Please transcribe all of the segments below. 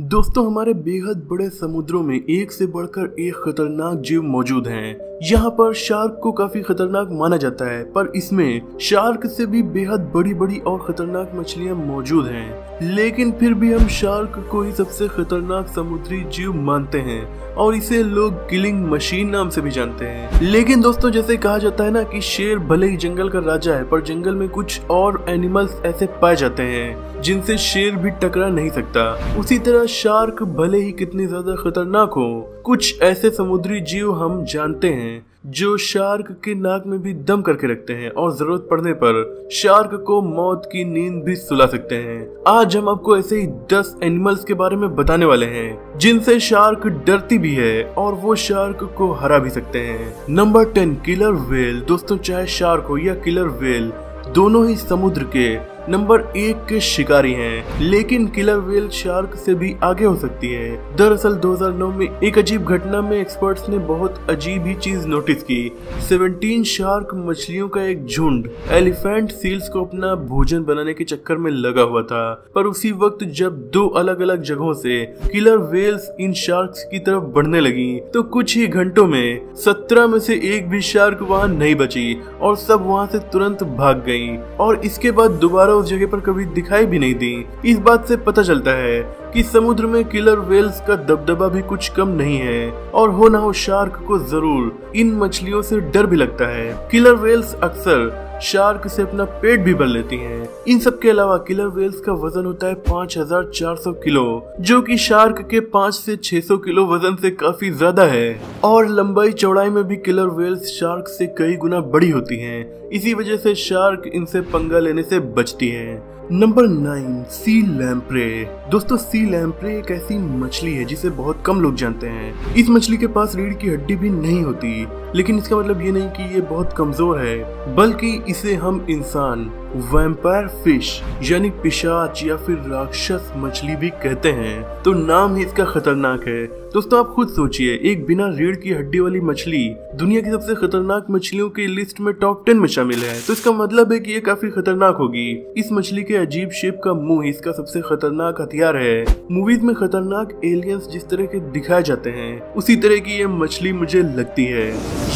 दोस्तों, हमारे बेहद बड़े समुद्रों में एक से बढ़कर एक खतरनाक जीव मौजूद हैं। यहाँ पर शार्क को काफी खतरनाक माना जाता है, पर इसमें शार्क से भी बेहद बड़ी बड़ी और खतरनाक मछलियाँ मौजूद हैं। लेकिन फिर भी हम शार्क को ही सबसे खतरनाक समुद्री जीव मानते हैं और इसे लोग किलिंग मशीन नाम से भी जानते हैं। लेकिन दोस्तों, जैसे कहा जाता है ना कि शेर भले ही जंगल का राजा है, पर जंगल में कुछ और एनिमल्स ऐसे पाए जाते हैं जिनसे शेर भी टकरा नहीं सकता। उसी तरह शार्क भले ही कितनी ज्यादा खतरनाक हो, कुछ ऐसे समुद्री जीव हम जानते हैं जो शार्क के नाक में भी दम करके रखते हैं और जरूरत पड़ने पर शार्क को मौत की नींद भी सुला सकते हैं। आज हम आपको ऐसे ही 10 एनिमल्स के बारे में बताने वाले हैं जिनसे शार्क डरती भी है और वो शार्क को हरा भी सकते हैं। Number 10, killer whale. दोस्तों, चाहे शार्क हो या किलर व्हेल, दोनों ही समुद्र के नंबर 1 के शिकारी हैं, लेकिन किलर व्हेल शार्क से भी आगे हो सकती है। दरअसल 2009 में एक अजीब घटना में एक्सपर्ट्स ने बहुत अजीब ही चीज नोटिस की। 17 शार्क मछलियों का एक झुंड एलिफेंट सील्स को अपना भोजन बनाने के चक्कर में लगा हुआ था, पर उसी वक्त जब 2 अलग अलग जगहों से किलर व्हेल्स इन शार्क्स की तरफ बढ़ने लगी तो कुछ ही घंटों में 17 में से एक भी शार्क वहाँ नहीं बची और सब वहाँ से तुरंत भाग गई और इसके बाद दोबारा उस जगह पर कभी दिखाई भी नहीं दी। इस बात से पता चलता है कि समुद्र में किलर व्हेल्स का दबदबा भी कुछ कम नहीं है और हो ना हो शार्क को जरूर इन मछलियों से डर भी लगता है। किलर व्हेल्स अक्सर शार्क से अपना पेट भी भर लेती हैं। इन सब के अलावा किलर व्हेल्स का वजन होता है 5400 किलो, जो कि शार्क के 5 से 600 किलो वजन से काफी ज्यादा है। और लंबाई चौड़ाई में भी किलर व्हेल्स शार्क से कई गुना बड़ी होती हैं। इसी वजह से शार्क इनसे पंगा लेने से बचती है। नंबर 9, सी लैम्प्रे। दोस्तों, सी लैम्प्रे एक ऐसी मछली है जिसे बहुत कम लोग जानते हैं। इस मछली के पास रीढ़ की हड्डी भी नहीं होती, लेकिन इसका मतलब ये नहीं कि ये बहुत कमजोर है, बल्कि इसे हम इंसान वैम्पायर फिश यानी पिशाच या फिर राक्षस मछली भी कहते हैं, तो नाम ही इसका खतरनाक है। दोस्तों, आप खुद सोचिए, एक बिना रीढ़ की हड्डी वाली मछली दुनिया की सबसे खतरनाक मछलियों की लिस्ट में टॉप 10 में शामिल है, तो इसका मतलब है कि ये काफी खतरनाक होगी। इस मछली के अजीब शेप का मुंह इसका सबसे खतरनाक हथियार है। मूवीज में खतरनाक एलियंस जिस तरह के दिखाए जाते हैं, उसी तरह की ये मछली मुझे लगती है।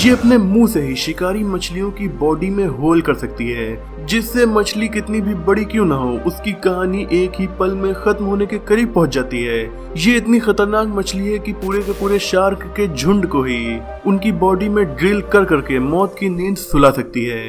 ये अपने मुंह से ही शिकारी मछलियों की बॉडी में होल कर सकती है, जिससे मछली कितनी भी बड़ी क्यों ना हो, उसकी कहानी एक ही पल में खत्म होने के करीब पहुंच जाती है। ये इतनी खतरनाक मछली है कि पूरे के पूरे शार्क के झुंड को ही उनकी बॉडी में ड्रिल कर करके मौत की नींद सुला सकती है।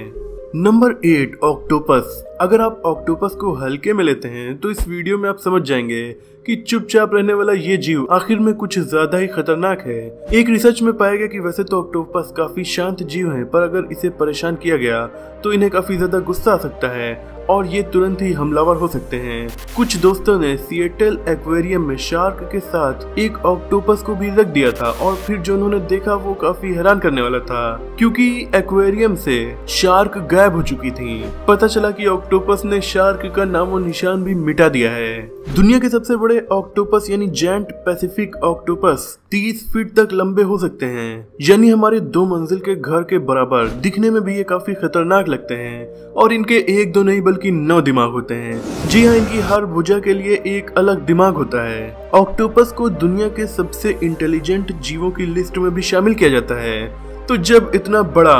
Number 8, octopus. अगर आप ऑक्टोपस को हल्के में लेते हैं तो इस वीडियो में आप समझ जाएंगे कि चुपचाप रहने वाला ये जीव आखिर में कुछ ज्यादा ही खतरनाक है। एक रिसर्च में पाया गया कि वैसे तो ऑक्टोपस काफी शांत जीव हैं, पर अगर इसे परेशान किया गया तो इन्हें काफी ज्यादा गुस्सा आ सकता है और ये तुरंत ही हमलावर हो सकते हैं। कुछ दोस्तों ने सिएटल एक्वेरियम में शार्क के साथ एक ऑक्टोपस को भी रख दिया था और फिर जो उन्होंने देखा वो काफी हैरान करने वाला था, क्योंकि एक्वेरियम से शार्क गायब हो चुकी थी। पता चला कि ऑक्टोपस ने शार्क का नामो निशान भी मिटा दिया है। दुनिया के सबसे बड़े ऑक्टोपस यानी जायंट पैसिफिक ऑक्टोपस 30 फीट तक लंबे हो सकते हैं, यानी हमारे 2 मंजिल के घर के बराबर। दिखने में भी ये काफी खतरनाक लगते हैं और इनके 1-2 नहीं बल्कि 9 दिमाग होते हैं। जी हाँ, इनकी हर भुजा के लिए एक अलग दिमाग होता है। ऑक्टोपस को दुनिया के सबसे इंटेलिजेंट जीवों की लिस्ट में भी शामिल किया जाता है। तो जब इतना बड़ा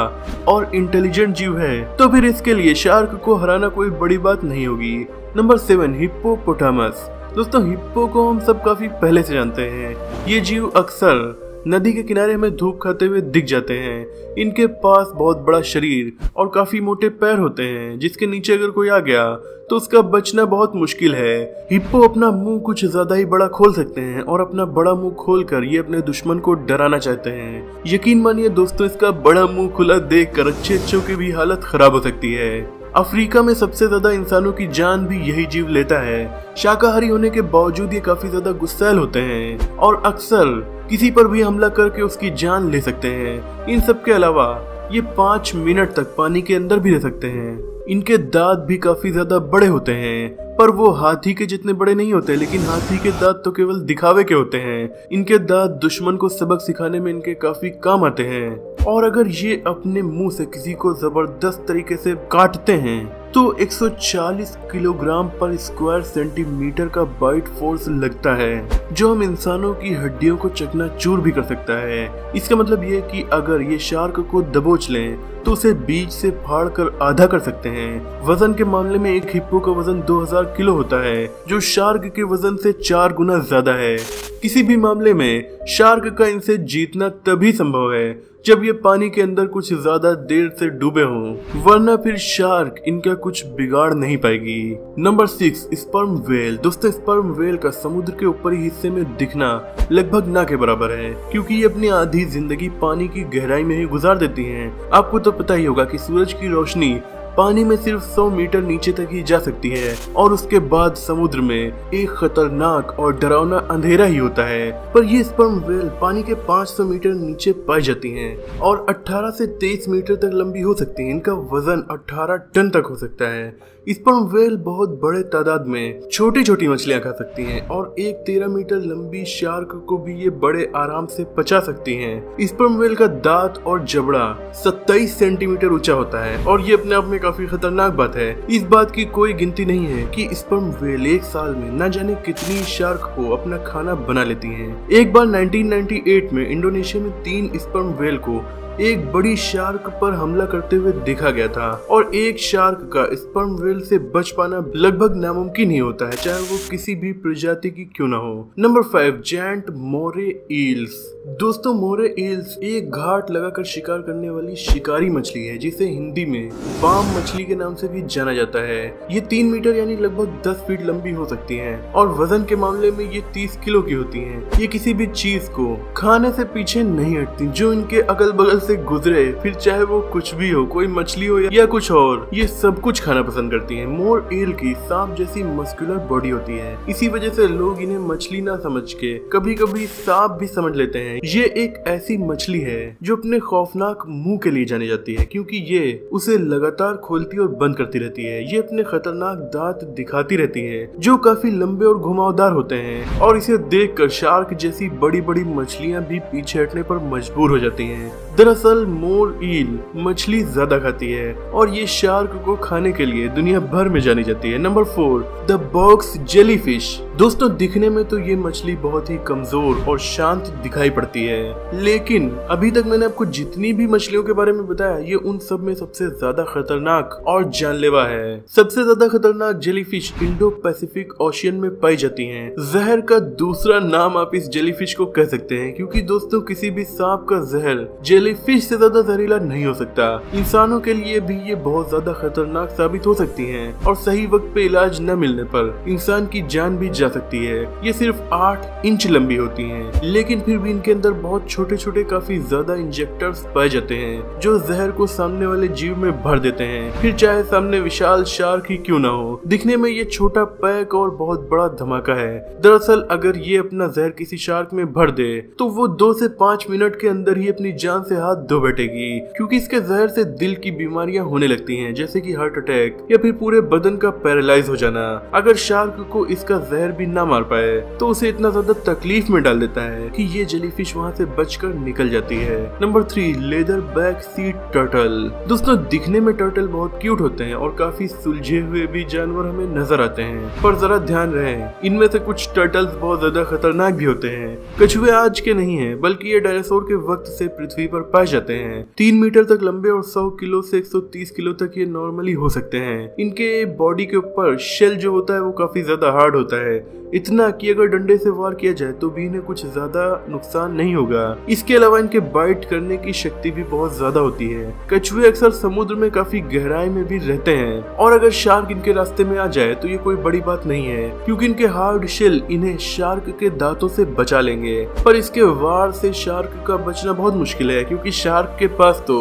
और इंटेलिजेंट जीव है तो फिर इसके लिए शार्क को हराना कोई बड़ी बात नहीं होगी। Number 7, hippopotamus. दोस्तों, हिप्पो को हम सब काफी पहले से जानते हैं। ये जीव अक्सर नदी के किनारे में धूप खाते हुए दिख जाते हैं। इनके पास बहुत बड़ा शरीर और काफी मोटे पैर होते हैं, जिसके नीचे अगर कोई आ गया तो उसका बचना बहुत मुश्किल है। हिप्पो अपना मुंह कुछ ज्यादा ही बड़ा खोल सकते हैं और अपना बड़ा मुंह खोलकर ये अपने दुश्मन को डराना चाहते हैं। यकीन मानिए दोस्तों, इसका बड़ा मुंह खुला देखकर अच्छों की भी हालत खराब हो सकती है। अफ्रीका में सबसे ज्यादा इंसानों की जान भी यही जीव लेता है। शाकाहारी होने के बावजूद ये काफी ज्यादा गुस्सैल होते हैं और अक्सर किसी पर भी हमला करके उसकी जान ले सकते हैं। इन सब के अलावा ये 5 मिनट तक पानी के अंदर भी रह सकते हैं। इनके दांत भी काफी ज्यादा बड़े होते हैं, पर वो हाथी के जितने बड़े नहीं होते, लेकिन हाथी के दांत तो केवल दिखावे के होते हैं। इनके दांत दुश्मन को सबक सिखाने में इनके काफी काम आते हैं और अगर ये अपने मुंह से किसी को जबरदस्त तरीके से काटते हैं दोस्तों 140 किलोग्राम पर स्क्वायर सेंटीमीटर का बाइट फोर्स लगता है, जो हम इंसानों की हड्डियों को चकनाचूर भी कर सकता है। इसका मतलब ये कि अगर ये शार्क को दबोच लें तो उसे बीच से फाड़ कर आधा कर सकते हैं। वजन के मामले में एक हिप्पो का वजन 2000 किलो होता है, जो शार्क के वजन से 4 गुना ज्यादा है। किसी भी मामले में शार्क का इनसे जीतना तभी संभव है जब ये पानी के अंदर कुछ ज्यादा देर से डूबे हों, वरना फिर शार्क इनका कुछ बिगाड़ नहीं पाएगी। Number 6, sperm whale. दोस्तों स्पर्म वेल का समुद्र के ऊपरी हिस्से में दिखना लगभग ना के बराबर है, क्योंकि ये अपनी आधी जिंदगी पानी की गहराई में ही गुजार देती हैं। आपको तो पता ही होगा कि सूरज की रोशनी पानी में सिर्फ 100 मीटर नीचे तक ही जा सकती है और उसके बाद समुद्र में एक खतरनाक और डरावना अंधेरा ही होता है। पर ये स्पर्म वेल पानी के 500 मीटर नीचे पाई जाती हैं और 18 से 23 मीटर तक लंबी हो सकती हैं। इनका वजन 18 टन तक हो सकता है। स्पर्म वेल बहुत बड़े तादाद में छोटी छोटी मछलियां खा सकती हैं और एक 13 मीटर लंबी शार्क को भी ये बड़े आराम से पचा सकती हैं। स्पर्म वेल का दांत और जबड़ा 27 सेंटीमीटर ऊंचा होता है और ये अपने आप में काफी खतरनाक बात है। इस बात की कोई गिनती नहीं है कि स्पर्म वेल एक साल में न जाने कितनी शार्क को अपना खाना बना लेती हैं। एक बार 1998 में इंडोनेशिया में 3 स्पर्म वेल को एक बड़ी शार्क पर हमला करते हुए देखा गया था और एक शार्क का स्पर्म वेल से बच पाना लगभग नामुमकिन ही होता है, चाहे वो किसी भी प्रजाति की क्यों ना हो। नंबर 5, जायंट मोरे ईल्स। दोस्तों मोरे ईल्स एक घाट लगाकर शिकार करने वाली शिकारी मछली है, जिसे हिंदी में बाम मछली के नाम से भी जाना जाता है। ये 3 मीटर यानी लगभग 10 फीट लंबी हो सकती हैं और वजन के मामले में ये 30 किलो की होती हैं। ये किसी भी चीज को खाने से पीछे नहीं हटती जो इनके अगल बगल से गुजरे, फिर चाहे वो कुछ भी हो, कोई मछली हो या कुछ और, ये सब कुछ खाना पसंद करती हैं। मोर ईल की सांप जैसी मस्कुलर बॉडी होती है, इसी वजह से लोग इन्हें मछली ना समझ के कभी कभी सांप भी समझ लेते हैं। ये एक ऐसी मछली है जो अपने खौफनाक मुंह के लिए जानी जाती है, क्योंकि ये उसे लगातार खोलती और बंद करती रहती है। ये अपने खतरनाक दांत दिखाती रहती है जो काफी लंबे और घुमावदार होते हैं और इसे देखकर शार्क जैसी बड़ी बड़ी मछलियां भी पीछे हटने पर मजबूर हो जाती हैं। दरअसल मोर ईल मछली ज्यादा खाती है और ये शार्क को खाने के लिए दुनिया भर में जानी जाती है। Number 4, the box jellyfish. दोस्तों दिखने में तो ये मछली बहुत ही कमजोर और शांत दिखाई पड़ती है, लेकिन अभी तक मैंने आपको जितनी भी मछलियों के बारे में बताया, ये उन सब में सबसे ज्यादा खतरनाक और जानलेवा है। सबसे ज्यादा खतरनाक जेलीफिश इंडो पैसिफिक ओशियन में पाई जाती हैं। जहर का दूसरा नाम आप इस जेलीफिश को कह सकते हैं, क्योंकि दोस्तों किसी भी सांप का जहर जेलीफिश से ज्यादा जहरीला नहीं हो सकता। इंसानों के लिए भी ये बहुत ज्यादा खतरनाक साबित हो सकती हैं और सही वक्त पे इलाज न मिलने पर इंसान की जान भी जा सकती है। ये सिर्फ 8 इंच लंबी होती हैं, लेकिन फिर भी इनके अंदर बहुत छोटे छोटे काफी ज्यादा इंजेक्टर्स पाए जाते हैं जो जहर को सामने वाले जीव में भर देते हैं, फिर चाहे सामने विशाल शार्क ही क्यों ना हो। दिखने में ये छोटा पैक और बहुत बड़ा धमाका है। दरअसल अगर ये अपना जहर किसी शार्क में भर दे तो वो 2 से 5 मिनट के अंदर ही अपनी जान से हाथ धो बैठेगी, क्योंकि इसके जहर से दिल की बीमारियां होने लगती हैं, जैसे कि हार्ट अटैक या फिर पूरे बदन का पैरालाइज हो जाना। अगर शार्क को इसका जहर भी ना मार पाए तो उसे इतना ज्यादा तकलीफ में डाल देता है कि ये जेलीफिश वहाँ से बचकर निकल जाती है। Number 3, leather back sea turtle. दोस्तों दिखने में टर्टल बहुत क्यूट होते हैं और काफी सुलझे हुए भी जानवर हमें नजर आते हैं, पर जरा ध्यान रहे इनमें से कुछ टर्टल्स बहुत ज्यादा खतरनाक भी होते हैं। कछुए आज के नहीं है, बल्कि ये डायनासोर के वक्त से पृथ्वी पर पाए जाते हैं। 3 मीटर तक लंबे और 100 किलो से 130 किलो तक ये नॉर्मली हो सकते हैं। इनके बॉडी के ऊपर शेल जो होता है वो काफी ज्यादा हार्ड होता है, इतना कि अगर डंडे से वार किया जाए तो भी इन्हें कुछ ज्यादा नुकसान नहीं होगा। इसके अलावा इनके बाइट करने की शक्ति भी बहुत ज्यादा होती है। कछुए अक्सर समुद्र में काफी गहराई में भी रहते हैं और अगर शार्क इनके रास्ते में आ जाए तो ये कोई बड़ी बात नहीं है, क्योंकि इनके हार्ड शेल इन्हें शार्क के दांतों से बचा लेंगे। पर इसके वार से शार्क का बचना बहुत मुश्किल है, क्योंकि शार्क के पास तो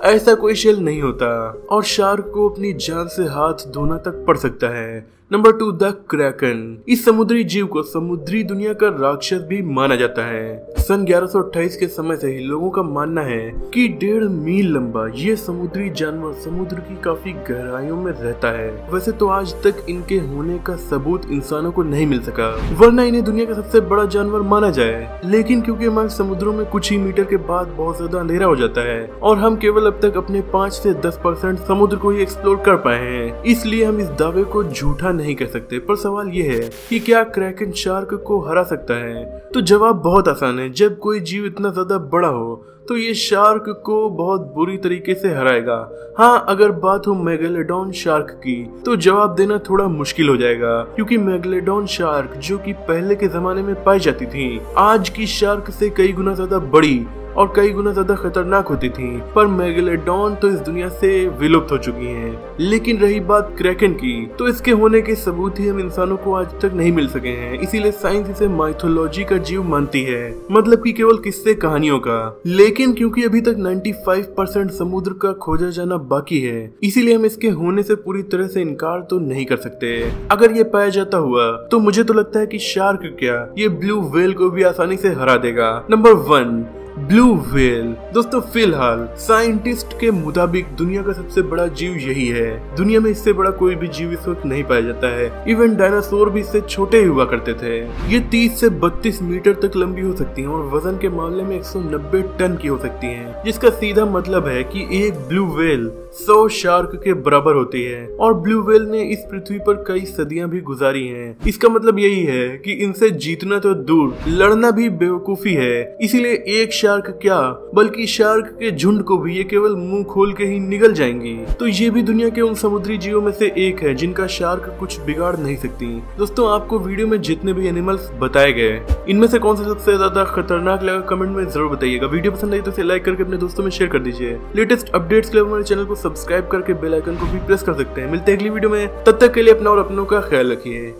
ऐसा कोई शेल नहीं होता और शार्क को अपनी जान से हाथ धोना तक पड़ सकता है। Number 2, the Kraken. इस समुद्री जीव को समुद्री दुनिया का राक्षस भी माना जाता है। सन 1128 के समय से ही लोगों का मानना है कि 1.5 मील लंबा ये समुद्री जानवर समुद्र की काफी गहराइयों में रहता है। वैसे तो आज तक इनके होने का सबूत इंसानों को नहीं मिल सका, वरना इन्हें दुनिया का सबसे बड़ा जानवर माना जाए। लेकिन क्योंकि हमारे समुद्रों में कुछ ही मीटर के बाद बहुत ज्यादा अंधेरा हो जाता है और हम केवल अब तक अपने 5 से 10% समुद्र को ही एक्सप्लोर कर पाए हैं, इसलिए हम इस दावे को झूठा नहीं कह सकते। पर सवाल ये है कि क्या क्रैकन शार्क को हरा सकता है? तो जवाब बहुत आसान है। जब कोई जीव इतना ज्यादा बड़ा हो तो ये शार्क को बहुत बुरी तरीके से हराएगा। हाँ, अगर बात हो मेगालोडॉन शार्क की तो जवाब देना थोड़ा मुश्किल हो जाएगा, क्योंकि मेगालोडॉन शार्क जो कि पहले के जमाने में पाई जाती थी, आज की शार्क से कई गुना ज्यादा बड़ी और कई गुना ज्यादा खतरनाक होती थी। पर मेगालोडॉन तो इस दुनिया से विलुप्त हो चुकी हैं। लेकिन रही बात क्रैकन की, तो इसके होने के सबूत ही हम इंसानों को आज तक नहीं मिल सके हैं। इसीलिए साइंस इसे माइथोलॉजी का जीव मानती है, मतलब कि केवल किस्से कहानियों का। लेकिन क्योंकि अभी तक 95% समुद्र का खोजा जाना बाकी है, इसीलिए हम इसके होने से पूरी तरह से इनकार तो नहीं कर सकते। अगर ये पाया जाता हुआ तो मुझे तो लगता है कि शार्क क्या, ये ब्लू व्हेल को भी आसानी से हरा देगा। Number 1, blue whale. दोस्तों, फिलहाल साइंटिस्ट के मुताबिक दुनिया का सबसे बड़ा जीव यही है। दुनिया में इससे बड़ा कोई भी जीव इस वक्त नहीं पाया जाता है। इवन डायनासोर भी इससे छोटे ही हुआ करते थे। ये 30 से 32 मीटर तक लंबी हो सकती हैं और वजन के मामले में 190 टन की हो सकती हैं, जिसका सीधा मतलब है कि एक ब्लू व्हेल 100 शार्क के बराबर होती है। और ब्लू व्हेल ने इस पृथ्वी पर कई सदियां भी गुजारी हैं। इसका मतलब यही है कि इनसे जीतना तो दूर, लड़ना भी बेवकूफी है। इसीलिए एक शार्क क्या, बल्कि शार्क के झुंड को भी ये केवल मुंह खोल के ही निगल जाएंगी। तो ये भी दुनिया के उन समुद्री जीवों में से एक है जिनका शार्क कुछ बिगाड़ नहीं सकती। दोस्तों, आपको वीडियो में जितने भी एनिमल्स बताए गए, इनमें से कौन सा सबसे ज्यादा खतरनाक लगा कमेंट में जरूर बताइएगा। वीडियो पसंद आई तो इसे लाइक करके अपने दोस्तों में शेयर कर दीजिए। लेटेस्ट अपडेट्स के लिए हमारे चैनल को सब्सक्राइब करके बेल आइकन को भी प्रेस कर सकते हैं। मिलते हैं अगली वीडियो में, तब तक के लिए अपना और अपनों का ख्याल रखिए।